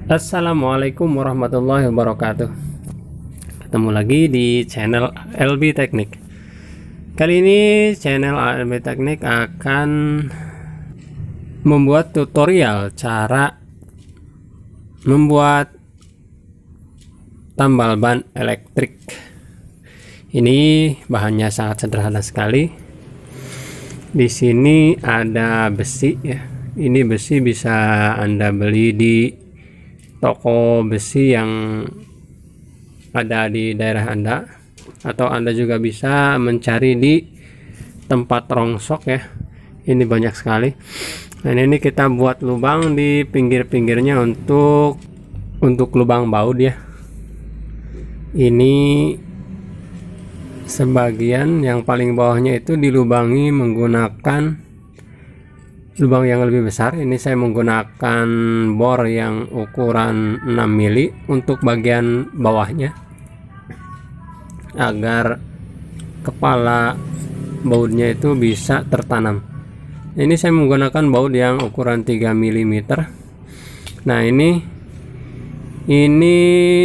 Assalamualaikum warahmatullahi wabarakatuh. Ketemu lagi di channel LB Teknik. Kali ini channel LB Teknik akan membuat tutorial cara membuat tambal ban elektrik. Ini bahannya sangat sederhana sekali. Di sini ada besi ya. Ini besi bisa Anda beli di toko besi yang ada di daerah Anda, atau Anda juga bisa mencari di tempat rongsok ya. Ini banyak sekali. Dan ini kita buat lubang di pinggir-pinggirnya untuk lubang baut ya. Ini sebagian yang paling bawahnya itu dilubangi menggunakan lubang yang lebih besar. Ini saya menggunakan bor yang ukuran 6 mili untuk bagian bawahnya agar kepala bautnya itu bisa tertanam. Ini saya menggunakan baut yang ukuran 3 mm. Nah, ini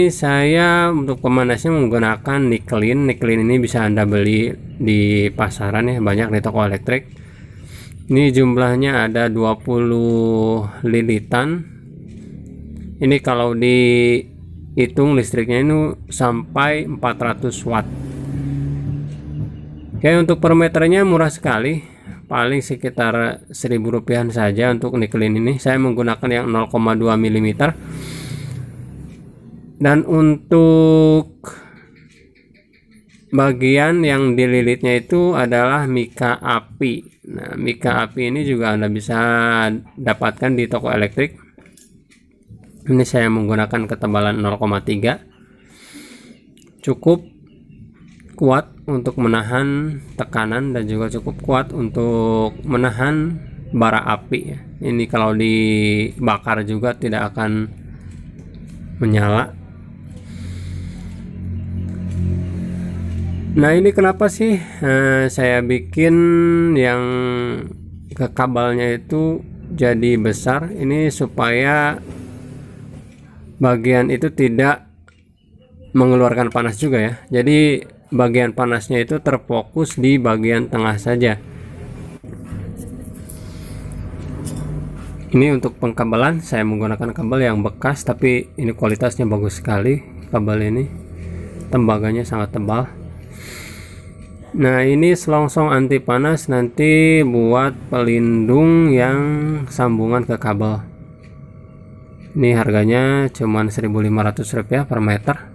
saya untuk pemanasnya menggunakan Nikelin. Nikelin ini bisa Anda beli di pasaran ya, banyak di toko elektrik. Ini jumlahnya ada 20 lilitan. Ini kalau dihitung listriknya ini sampai 400 watt. Oke, untuk per meternya murah sekali, paling sekitar 1.000 rupiah saja untuk nikelin ini. Saya menggunakan yang 0,2 mm. Dan untuk bagian yang dililitnya itu adalah mika api. Nah, mika api ini juga Anda bisa dapatkan di toko elektrik. Ini saya menggunakan ketebalan 0,3. Cukup kuat untuk menahan tekanan dan juga cukup kuat untuk menahan bara api ya. Ini kalau dibakar juga tidak akan menyala. Nah, ini kenapa sih saya bikin yang ke kabelnya itu jadi besar? Ini supaya bagian itu tidak mengeluarkan panas juga ya. Jadi bagian panasnya itu terfokus di bagian tengah saja. Ini untuk pengkabelan saya menggunakan kabel yang bekas, tapi ini kualitasnya bagus sekali. Kabel ini tembaganya sangat tebal. Nah, ini selongsong anti panas nanti buat pelindung yang sambungan ke kabel. Ini harganya cuman 1.500 rupiah per meter.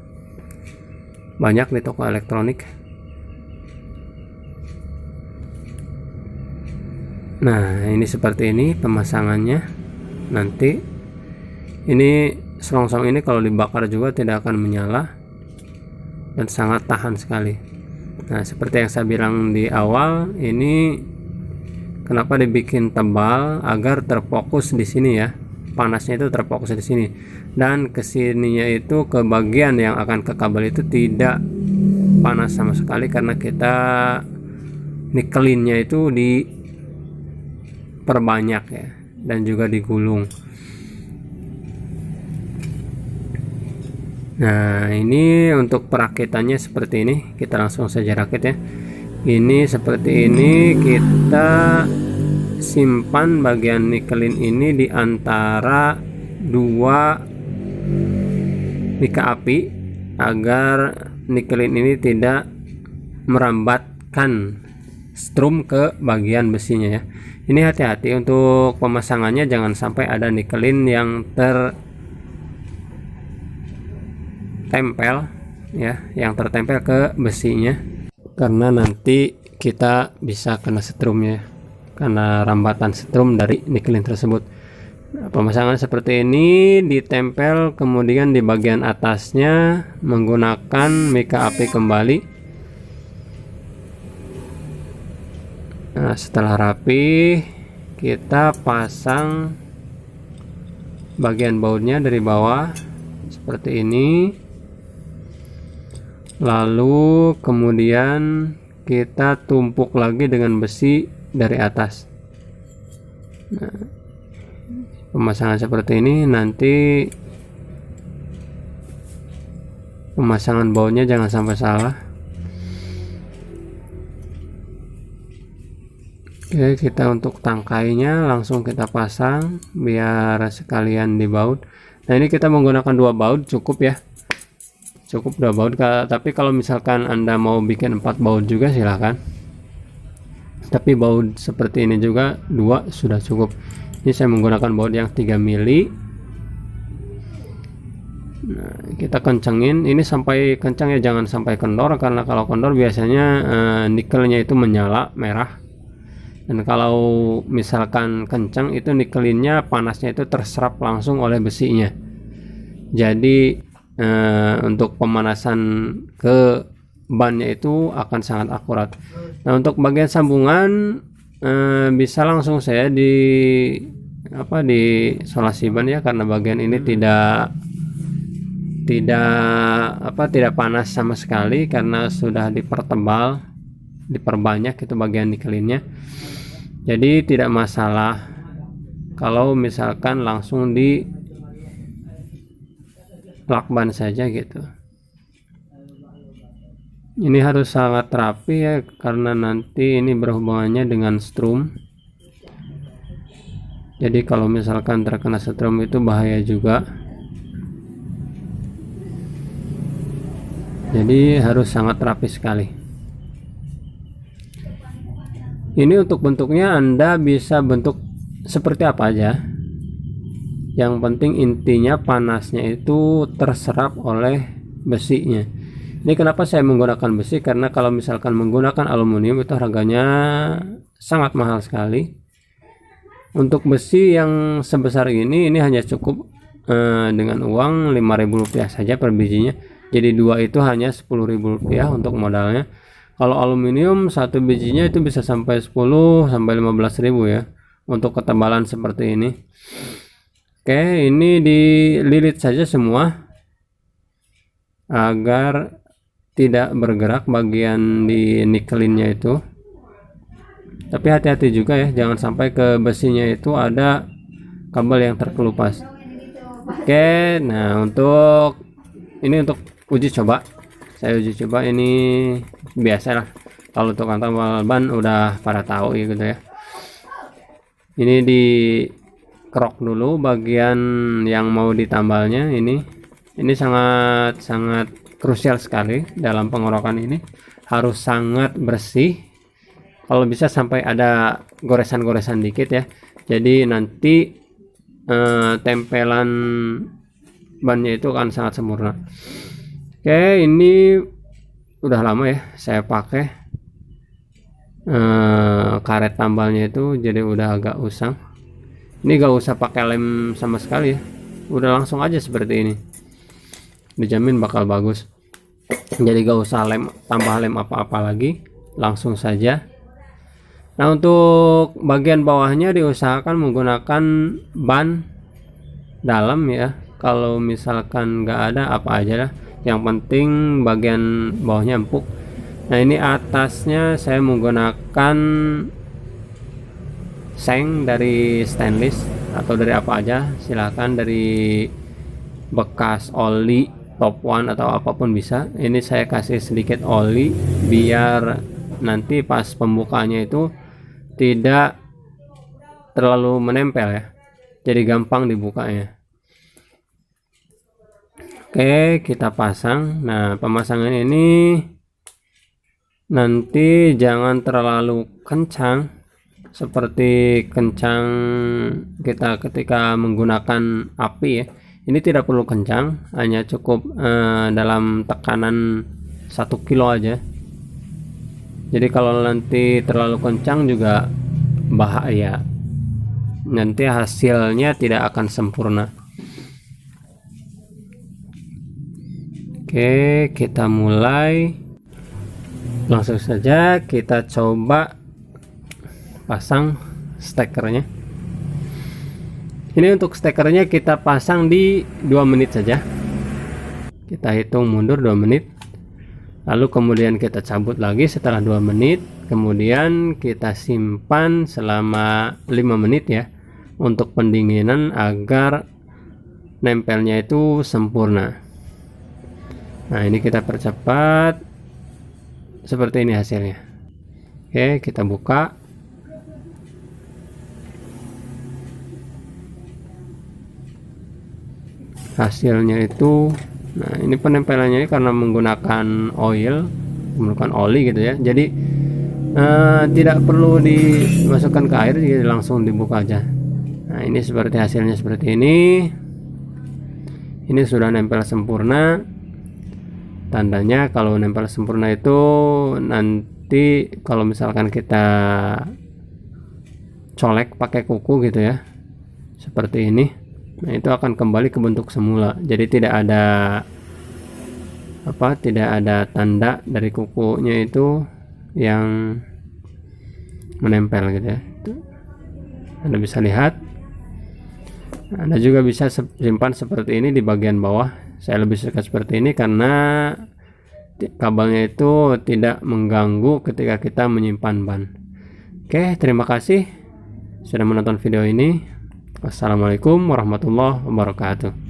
Banyak di toko elektronik. Nah, ini seperti ini pemasangannya. Nanti ini selongsong ini kalau dibakar juga tidak akan menyala dan sangat tahan sekali. Nah, seperti yang saya bilang di awal, ini kenapa dibikin tebal agar terfokus di sini ya. Panasnya itu terfokus di sini, dan kesininya itu ke bagian yang akan ke kabel itu tidak panas sama sekali karena kita nikelinnya itu diperbanyak ya, dan juga digulung. Nah, ini untuk perakitannya seperti ini. Kita langsung saja rakit ya. Ini seperti ini, kita simpan bagian nikelin ini di antara dua mika api agar nikelin ini tidak merambatkan strum ke bagian besinya ya. Ini hati-hati untuk pemasangannya, jangan sampai ada nikelin yang tertempel ya, yang tertempel ke besinya, karena nanti kita bisa kena strumnya karena rambatan strum dari nikelin tersebut. Nah, pemasangan seperti ini ditempel, kemudian di bagian atasnya menggunakan mika api kembali. Nah, setelah rapi kita pasang bagian bautnya dari bawah seperti ini. Lalu kemudian kita tumpuk lagi dengan besi dari atas. Nah, pemasangan seperti ini nanti Pemasangan bautnya jangan sampai salah. Oke, kita untuk tangkainya langsung kita pasang biar sekalian di baut. Nah, ini kita menggunakan 2 baut cukup ya, cukup 2 baut. Tapi kalau misalkan Anda mau bikin 4 baut juga silahkan, tapi baut seperti ini juga 2 sudah cukup. Ini saya menggunakan baut yang 3 mili. Nah, kita kencengin ini sampai kencang ya, jangan sampai kendor, karena kalau kendor biasanya nikelnya itu menyala merah. Dan kalau misalkan kencang itu nikelinnya panasnya itu terserap langsung oleh besinya. Jadi untuk pemanasan ke bannya itu akan sangat akurat. Nah, untuk bagian sambungan bisa langsung saya di solasi ban ya, karena bagian ini tidak panas sama sekali karena sudah dipertebal, diperbanyak itu bagian nikelinnya. Jadi tidak masalah kalau misalkan langsung di lakban saja gitu. Ini harus sangat rapi ya, karena nanti ini berhubungannya dengan strum. Jadi kalau misalkan terkena strum itu bahaya juga. Jadi harus sangat rapi sekali. Ini untuk bentuknya Anda bisa bentuk seperti apa aja. Yang penting intinya panasnya itu terserap oleh besinya. Ini kenapa saya menggunakan besi, karena kalau misalkan menggunakan aluminium itu harganya sangat mahal sekali. Untuk besi yang sebesar ini hanya cukup dengan uang Rp5.000 saja per bijinya. Jadi 2 itu hanya Rp10.000 untuk modalnya. Kalau aluminium satu bijinya itu bisa sampai 10 sampai 15.000 ya untuk ketebalan seperti ini. Oke, ini dililit saja semua agar tidak bergerak bagian di nikelinnya itu. Tapi hati-hati juga ya, jangan sampai ke besinya itu ada kabel yang terkelupas. Oke, nah untuk uji coba, saya uji coba ini biasa lah. Kalau untuk tambal ban udah pada tahu ya gitu ya. Ini di kerok dulu bagian yang mau ditambalnya. Ini sangat krusial sekali dalam pengerokan ini, harus sangat bersih. Kalau bisa sampai ada goresan-goresan dikit ya. Jadi nanti tempelan bannya itu akan sangat sempurna. Oke, ini udah lama ya saya pakai karet tambalnya itu, jadi udah agak usang. Ini gak usah pakai lem sama sekali ya, udah langsung aja seperti ini, dijamin bakal bagus. Jadi gak usah tambah lem apa-apa lagi, langsung saja. Nah, untuk bagian bawahnya diusahakan menggunakan ban dalam ya. Kalau misalkan nggak ada apa aja lah, yang penting bagian bawahnya empuk. Nah, ini atasnya saya menggunakan seng dari stainless atau dari apa aja, silakan dari bekas oli top one atau apapun bisa. Ini saya kasih sedikit oli biar nanti pas pembukanya itu tidak terlalu menempel ya, jadi gampang dibukanya. Oke, kita pasang. Nah, pemasangan ini nanti jangan terlalu kencang seperti kencang kita ketika menggunakan api ya. Ini tidak perlu kencang, hanya cukup dalam tekanan 1 kilo aja. Jadi kalau nanti terlalu kencang juga bahaya, nanti hasilnya tidak akan sempurna. Oke, kita mulai. Langsung saja kita coba pasang stekernya. Ini untuk stekernya kita pasang di 2 menit saja. Kita hitung mundur 2 menit. Lalu kemudian kita cabut lagi setelah 2 menit. Kemudian kita simpan selama 5 menit ya, untuk pendinginan agar nempelnya itu sempurna. Nah, ini kita percepat, seperti ini hasilnya. Oke, kita buka. Hasilnya itu, nah ini penempelannya ini karena menggunakan menggunakan oli gitu ya, jadi tidak perlu dimasukkan ke air, jadi langsung dibuka aja. Nah, ini seperti hasilnya seperti ini. Ini sudah nempel sempurna. Tandanya kalau nempel sempurna itu nanti kalau misalkan kita colek pakai kuku gitu ya, seperti ini, nah itu akan kembali ke bentuk semula. Jadi tidak ada tanda dari kukunya itu yang menempel gitu ya. Anda bisa lihat. Anda juga bisa simpan seperti ini di bagian bawah. Saya lebih suka seperti ini karena kabelnya itu tidak mengganggu ketika kita menyimpan ban. Oke, terima kasih sudah menonton video ini. Wassalamualaikum warahmatullahi wabarakatuh.